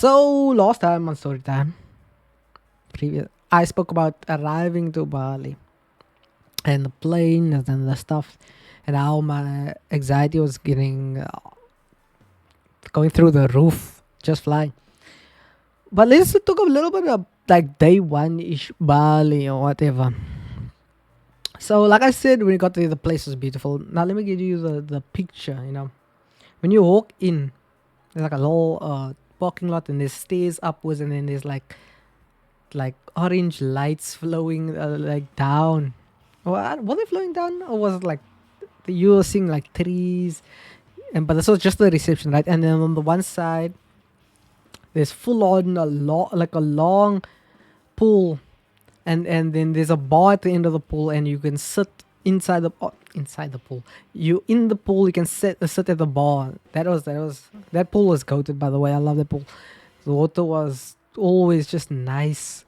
So last time on story time, previous I spoke about arriving to Bali and the plane and then the stuff, and how my anxiety was getting going through the roof just flying. But let's talk a little bit of like day one ish Bali or whatever. So like I said, when we got there, the place was beautiful. Now let me give you the picture. When you walk in, there's like a little parking lot, and there's stairs upwards, and then there's like orange lights flowing like down. Were they flowing down, or was it like you were seeing like trees? And but this was just the reception, right? And then on the one side, there's full on like a long pool, and then there's a bar at the end of the pool, and you can sit inside the pool. You in the pool, you can sit at the bar. That pool was goated, by the way. I love that pool. The water was always just nice,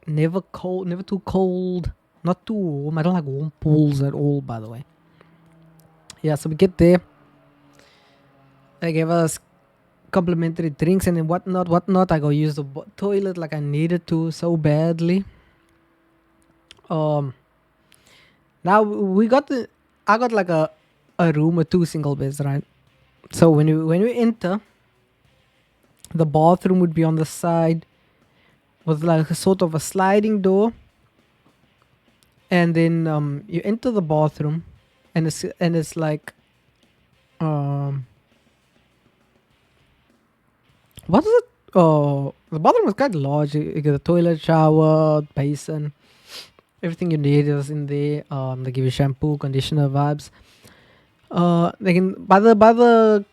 never cold, never too cold, not too warm. I don't like warm pools at all, by the way. Yeah, so we get there. They gave us complimentary drinks and then whatnot. I go use the toilet like I needed to so badly. Um, Now I got like a room with two single beds, right? So when you enter, the bathroom would be on the side with like a sort of a sliding door, and then you enter the bathroom, and it's like um what is it? Oh, the bathroom is quite large. You get a toilet, shower, basin, everything you need is in there. They give you shampoo, conditioner, vibes. They can by the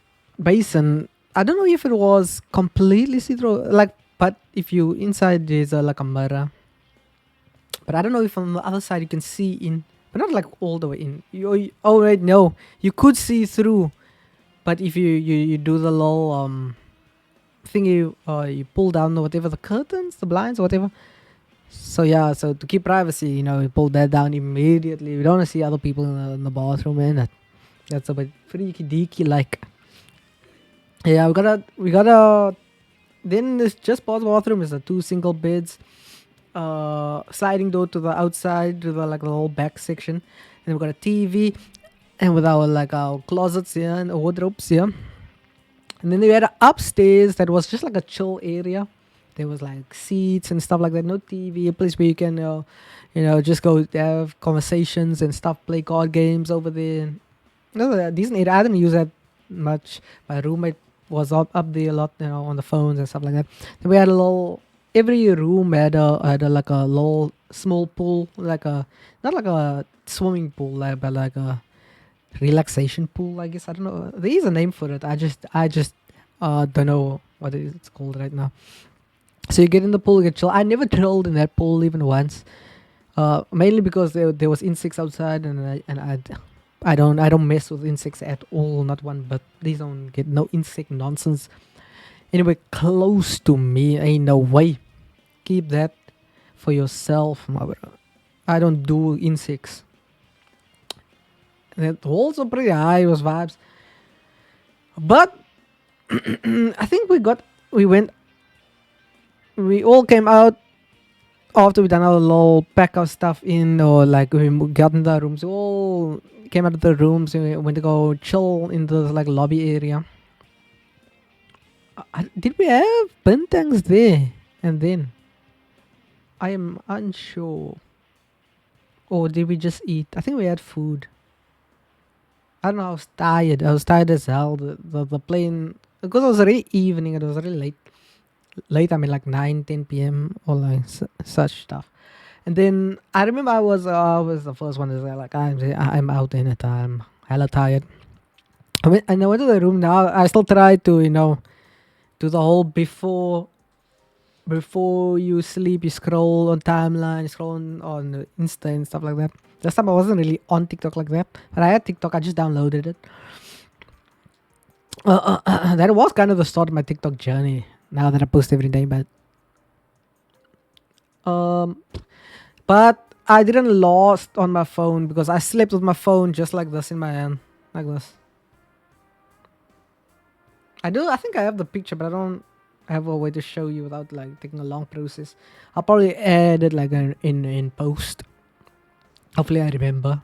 basin. I don't know if it was completely see through, like, but if you inside there's like a mirror. But I don't know if on the other side you can see in, but not like all the way in. Oh wait, no, you could see through, but if you do the little thing, you pull down whatever the curtains, the blinds, or whatever. So yeah, so to keep privacy, you pull that down immediately. We don't want to see other people in the bathroom, and that's a bit freaky deaky like. Yeah, we gotta. Then this just past bathroom is the two single beds, sliding door to the outside to the like the whole back section, and then we got a TV, and with our closets here and wardrobes here, and then we had a upstairs that was just like a chill area. There was like seats and stuff like that, no TV, a place where you can just go have conversations and stuff, play card games over there. No, decent area. I didn't use that much. My roommate was up there a lot, on the phones and stuff like that. Then we had a little. Every room had like a little small pool, like a not like a swimming pool, but like a relaxation pool. I guess I don't know. There is a name for it. I just don't know what it's called right now. So you get in the pool, you get chill. I never chilled in that pool even once. Mainly because there was insects outside, and I don't mess with insects at all, not one. But please don't get no insect nonsense anywhere close to me. Ain't no way. Keep that for yourself, my bro. I don't do insects. The walls are pretty high, it was vibes. But I think we all came out after we done our little pack of stuff in, or like we got in the rooms. We all came out of the rooms and we went to go chill in the like lobby area. Did we have bintangs there? And then I am unsure. Or did we just eat? I think we had food. I don't know. I was tired. I was tired as hell. The plane, because it was already evening. It was already late. I mean like 9, 10 p.m. or like such stuff. And then I remember I was the first one to say like I'm out in it. I'm hella tired. And I went to the room. Now I still try to do the whole before you sleep, you scroll on timeline, you scroll on Insta and stuff like that. This time I wasn't really on TikTok like that, but I had TikTok. I just downloaded it. That was kind of the start of my TikTok journey. Now that I post every day, um, but I didn't lost on my phone because I slept with my phone just like this in my hand, like this. I think I have the picture, but I don't. have a way to show you without like taking a long process. I'll probably add it like in post. Hopefully I remember.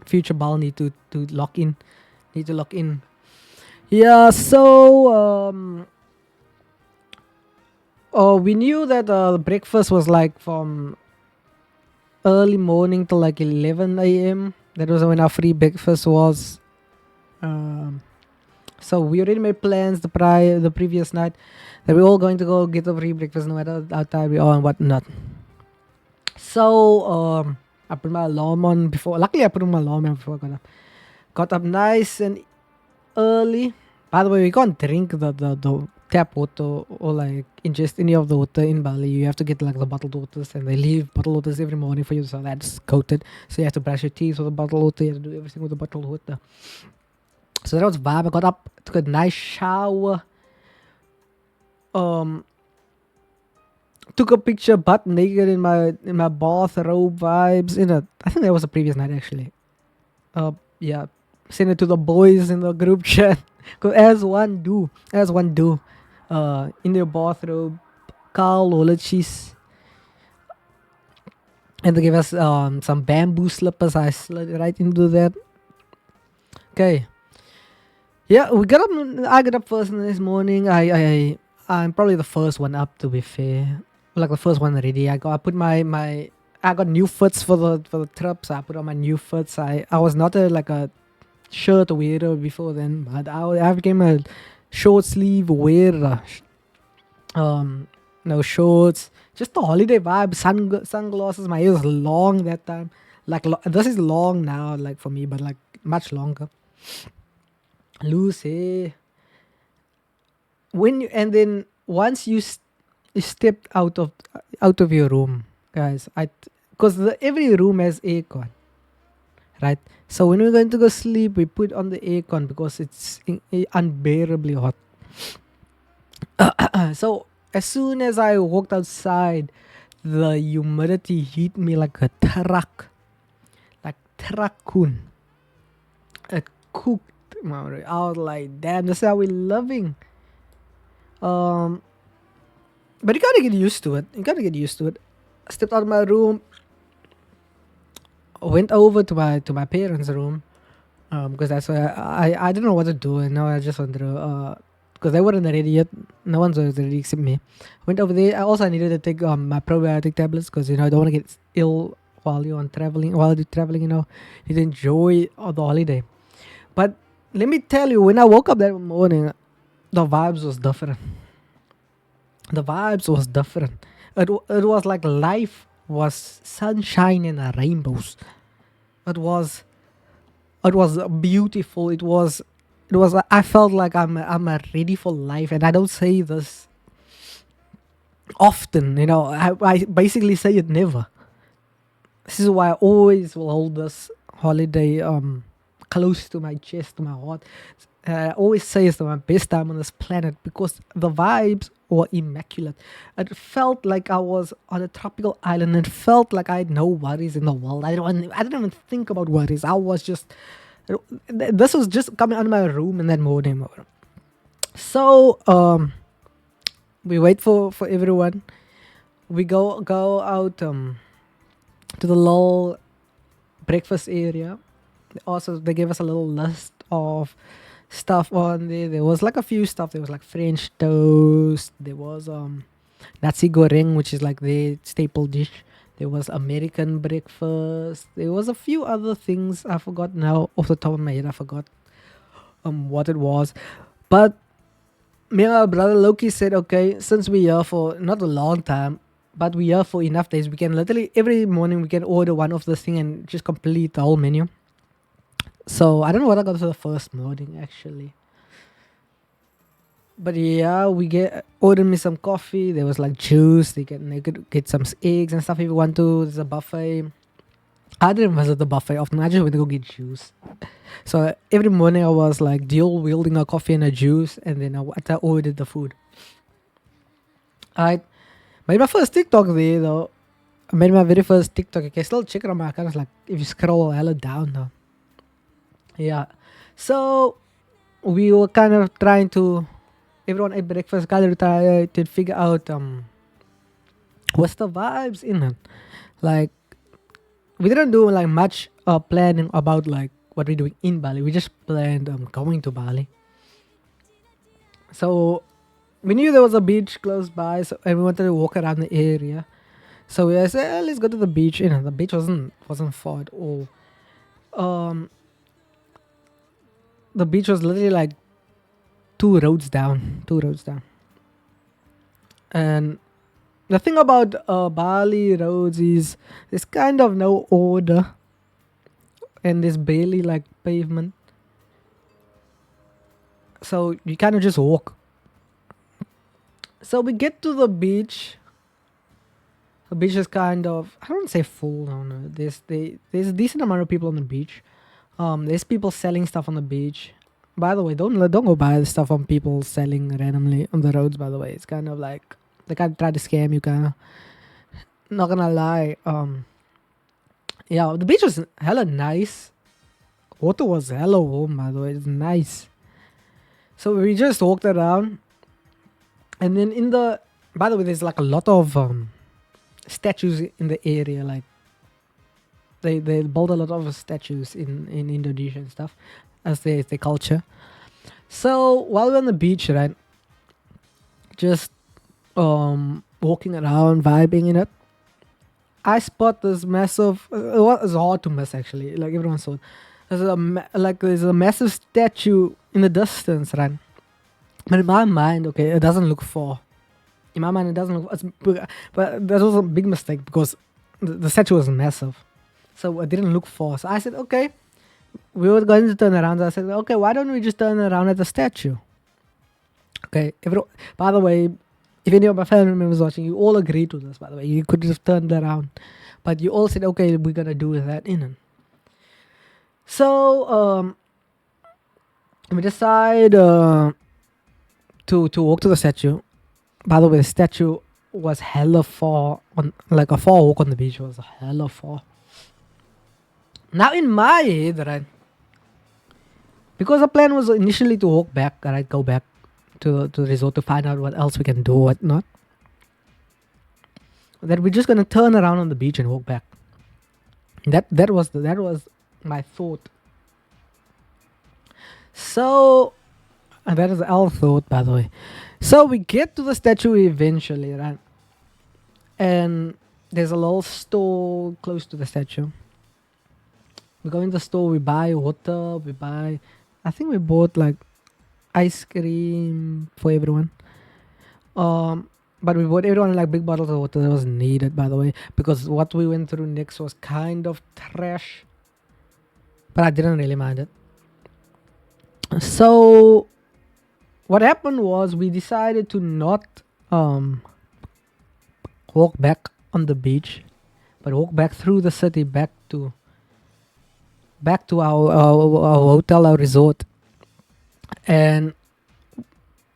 Future Bal need to lock in. Need to lock in. Yeah. So oh, we knew that breakfast was like from early morning till like 11 a.m. That was when our free breakfast was. Um, so we already made plans the previous night that we're all going to go get a free breakfast no matter how tired we are and whatnot. So I put my alarm on before. Luckily, I put my alarm on before I got up. Got up nice and early. By the way, we can't drink the tap water or like ingest any of the water in Bali. You have to get like the bottled waters, and they leave bottled waters every morning for you. So that's coated. So you have to brush your teeth with the bottled water. You have to do everything with the bottled water. So that was vibe. I got up, took a nice shower. Um, took a picture butt naked in my bathrobe vibes. I think that was the previous night actually. Yeah, send it to the boys in the group chat. Cause as one do, in their bathrobe, Carl or cheese, and they gave us some bamboo slippers. I slid right into that. Okay, yeah, we got up. I got up first this morning. I'm probably the first one up, to be fair. Like the first one ready. I put my I got new fits for the trip, so I put on my new fits. I was not a shirt wearer before then, but I became a short sleeve wearer. No shorts, just the holiday vibe. Sunglasses. My hair was long that time. Like this is long now, like for me, but like much longer. Loose hair. And then once you stepped out of your room, guys. Because every room has aircon, right? So when we're going to go sleep, we put on the aircon because it's unbearably hot. So as soon as I walked outside, the humidity hit me like a truck, like truckun. It cooked. I was like, damn, this is how we're living. But you gotta get used to it. I stepped out of my room, went over to my parents' room, because that's where I didn't know what to do, and now I just wanted to because they weren't ready yet. No one's ready except me. Went over there. I needed to take my probiotic tablets because I don't want to get ill while you're traveling. While you're traveling, you need to enjoy the holiday. But let me tell you, when I woke up that morning, the vibes was different. It was like life was sunshine and rainbows. It was beautiful. It was. I felt like I'm ready for life, and I don't say this often. I basically say it never. This is why I always will hold this holiday close to my chest, to my heart. I always say it's my best time on this planet because the vibes were immaculate. It felt like I was on a tropical island. It felt like I had no worries in the world. I didn't even think about worries. I was just. This was just coming out of my room in that morning. So we wait for everyone. We go out to the little breakfast area. Also, they gave us a little list of stuff on there. There was like a few stuff. There was like French toast. There was nasi goreng, which is like their staple dish. There was American breakfast. There was a few other things I forgot now off the top of my head. I forgot what it was, but me and my brother Loki said, okay, since we're here for not a long time, but we're here for enough days, we can literally every morning we can order one of this thing and just complete the whole menu. So I don't know what I got for the first morning actually. But yeah, we ordered me some coffee. There was like juice. They could get some eggs and stuff if you want to. There's a buffet. I didn't visit the buffet often. I just went to go get juice. So every morning I was like dual wielding a coffee and a juice, and then I ordered the food. I made my first TikTok there though. I made my very first TikTok. You can still check it on my account. It's like if you scroll hella down now. Yeah. So we were kind of trying to Everyone ate breakfast, got retired to figure out what's the vibes in it. Like we didn't do like much planning about like what we're doing in Bali. We just planned going to Bali. So we knew there was a beach close by, so and we wanted to walk around the area. So we said, let's go to the beach. The beach wasn't far at all. Um, the beach was literally like two roads down. And the thing about Bali roads is there's kind of no order, and there's barely like pavement. So you kind of just walk. So we get to the beach. The beach is kind of, I don't say full. No. There's a decent amount of people on the beach. There's people selling stuff on the beach. By the way, don't go buy the stuff from people selling randomly on the roads. By the way, it's kind of like they kind of try to scam you. Kind of, not gonna lie. Yeah, the beach was hella nice. Water was hella warm. By the way, it's nice. So we just walked around, and then by the way, there's like a lot of statues in the area. Like they build a lot of statues in Indonesia and stuff as their culture. So while we're on the beach, right, just walking around, vibing in it, I spot this massive. It was hard to miss actually. Like everyone saw, there's a massive statue in the distance, right? But in my mind, okay, it doesn't look far. In my mind, it doesn't look. But that was a big mistake because the statue was massive, so it didn't look far. So I said, okay, we were going to turn around. So I said, okay, why don't we just turn around at the statue? Okay. By the way, if any of my family members watching, you all agree to this. By the way, you could just turn around, but you all said, okay, we're gonna do that in it. So we decide to walk to the statue. By the way, the statue was hella far on, like a far walk on the beach was hella far. Now in my head, right, because the plan was initially to walk back, right, go back to the resort to find out what else we can do, what not. That we're just gonna turn around on the beach and walk back. That was my thought. So, and that is our thought, by the way. So we get to the statue eventually, right? And there's a little store close to the statue. We go in the store, we buy water, I think we bought like ice cream for everyone. But we bought everyone like big bottles of water that was needed, by the way, because what we went through next was kind of trash. But I didn't really mind it. So what happened was we decided to not walk back on the beach, but walk back through the city back to our hotel, our resort. And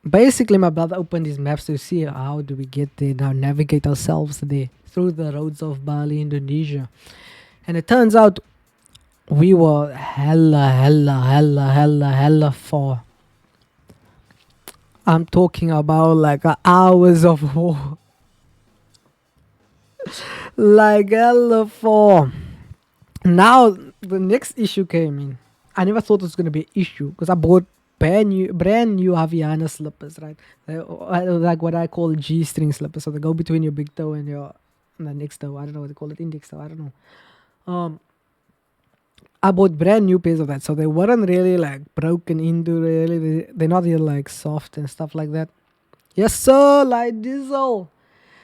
basically my brother opened his maps to see how do we get there now, navigate ourselves there through the roads of Bali, Indonesia. And it turns out we were hella far. I'm talking about like hours of walk. Like hella far. Now the next issue came in. I never thought it was gonna be an issue because I bought brand new Havaiana slippers, right? Like what I call G-string slippers. So they go between your big toe and the next toe. I don't know what they call it, index toe. I don't know. I bought brand new pairs of that, so they weren't really like broken into. Really, they're not really like soft and stuff like that. Yes, sir, like diesel.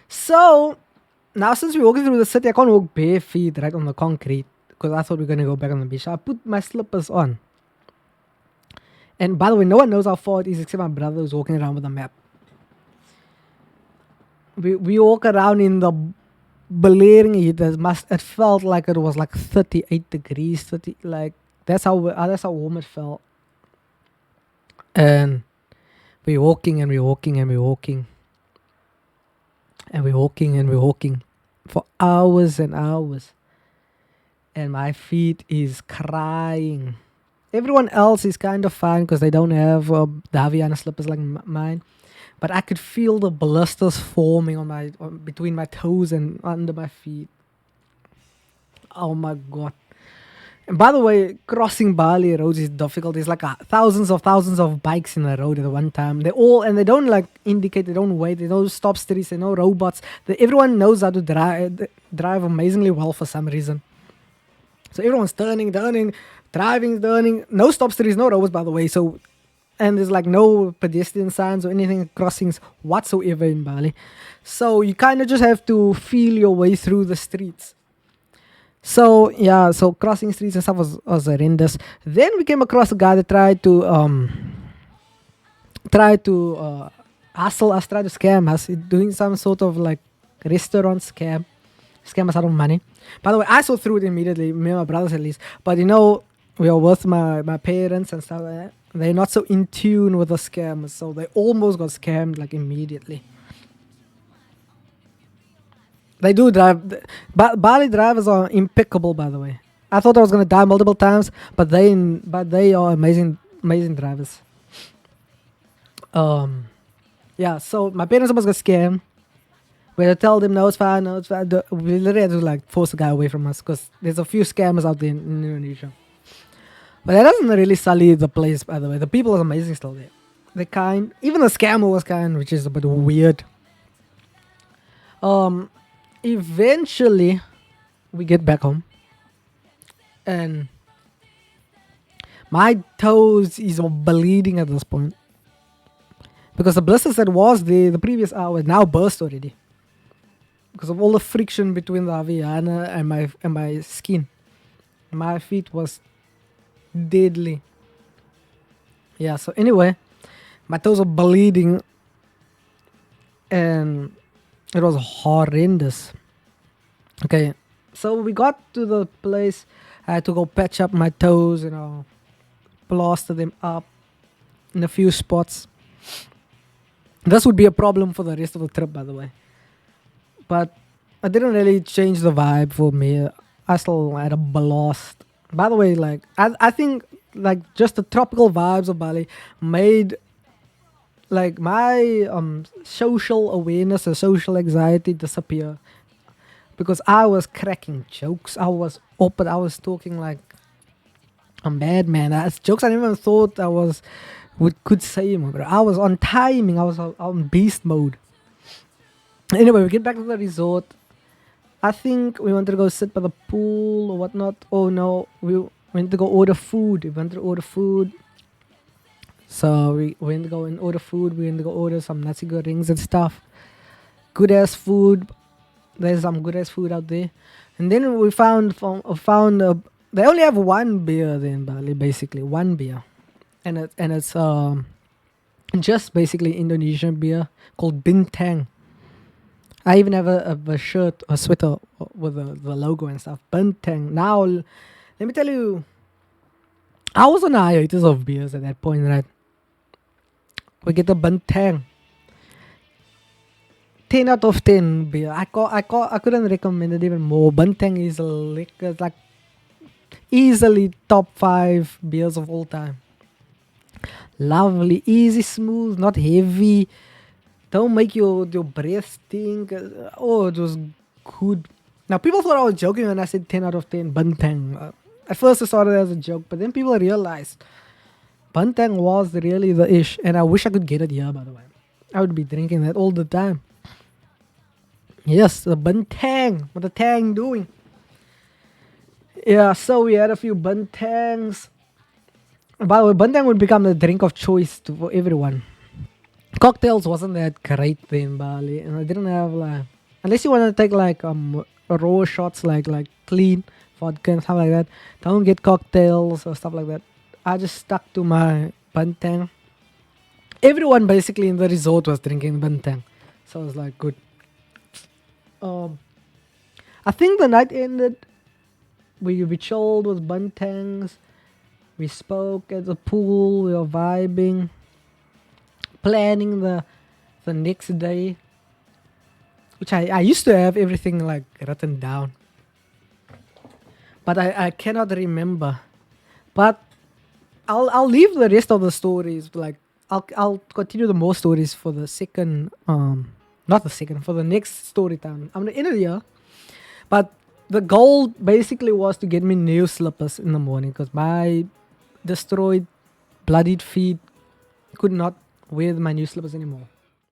So now since we're walking through the city, I can't walk bare feet right on the concrete because I thought we were gonna go back on the beach. So I put my slippers on. And by the way, no one knows how far it is except my brother who's walking around with a map. We walk around in the blaring heat. It felt like it was like 38 degrees, 30, like that's how warm it felt. And we're walking and we're walking and we're walking and we're walking and we're walking for hours and hours, and my feet is crying. Everyone else is kind of fine because they don't have the Havaiana slippers like mine. But I could feel the blisters forming between my toes and under my feet. Oh my god! And by the way, crossing Bali roads is difficult. It's like thousands of bikes in a road at one time. They don't like indicate. They don't wait. They don't stop streets. They know robots. Everyone knows how to drive amazingly well for some reason. So everyone's turning, driving, turning. No stop streets, no roads, by the way. So, and there's like no pedestrian signs or anything crossings whatsoever in Bali. So you kind of just have to feel your way through the streets. So yeah, so crossing streets and stuff was horrendous. Then we came across a guy that tried to hustle us, tried to scam us, doing some sort of like restaurant scam us out of money. By the way, I saw through it immediately, me and my brothers at least. But we are with my parents and stuff like that. They're not so in tune with the scammers, so they almost got scammed like immediately. They do drive. Bali drivers are impeccable, by the way. I thought I was gonna die multiple times, but they are amazing drivers. Yeah. So my parents almost got scammed. We had to tell them no, it's fine, no, it's fine. We literally had to like force the guy away from us because there's a few scammers out there in Indonesia. But that doesn't really sully the place, by the way. The people are amazing still there. They're kind. Even the scammer was kind, which is a bit weird. Eventually, we get back home, and my toes is bleeding at this point because the blisters that was there the previous hour now burst already because of all the friction between the Aviana and my skin. My feet was deadly. Yeah. So anyway, my toes are bleeding, and it was horrendous. Okay, so we got to the place. I had to go patch up my toes, plaster them up in a few spots. This would be a problem for the rest of the trip, by the way. But it didn't really change the vibe for me. I still had a blast. By the way, like I think like just the tropical vibes of Bali made like my social awareness and social anxiety disappear because I was cracking jokes. I was open. I was talking like a madman. That's jokes I never thought could say, bro. I was on timing. I was on beast mode. Anyway, we get back to the resort. I think we wanted to go sit by the pool or whatnot. Oh no, we went to go order food. We wanted to order food. So we went to go and order food. We went to go order some nasi goreng and stuff. Good ass food. There's some good ass food out there. And then we found they only have one beer there in Bali, basically one beer, and it's just basically Indonesian beer called Bintang. I even have a shirt, a sweater with the logo and stuff. Bintang. Now, let me tell you, I was on a hiatus of beers at that point, right? We get the Bintang. 10 out of 10 beer. I couldn't recommend it even more. Bintang is like easily top 5 beers of all time. Lovely, easy, smooth, not heavy. Don't make your breath stink. Oh, it was good. Now, people thought I was joking when I said 10 out of 10 Bintang. At first, I saw it as a joke, but then people realized Bintang was really the ish. And I wish I could get it here, by the way. I would be drinking that all the time. Yes, the Bintang. What the Tang doing? Yeah, so we had a few Bintangs. By the way, Bintang would become the drink of choice for everyone. Cocktails wasn't that great in Bali, and I didn't have like, unless you want to take like raw shots like clean vodka and stuff like that. Don't get cocktails or stuff like that. I just stuck to my Bintang. Everyone basically in the resort was drinking Bintang, so it was like good. I think the night ended. We chilled with Bintangs. We spoke at the pool. We were vibing, planning the next day, which I used to have everything like written down, but I cannot remember. But I'll leave the rest of the stories. Like I'll continue the more stories for the second not the second for the next story time. I'm gonna end it here. But the goal basically was to get me new slippers in the morning because my destroyed, bloodied feet could not wear my new slippers anymore.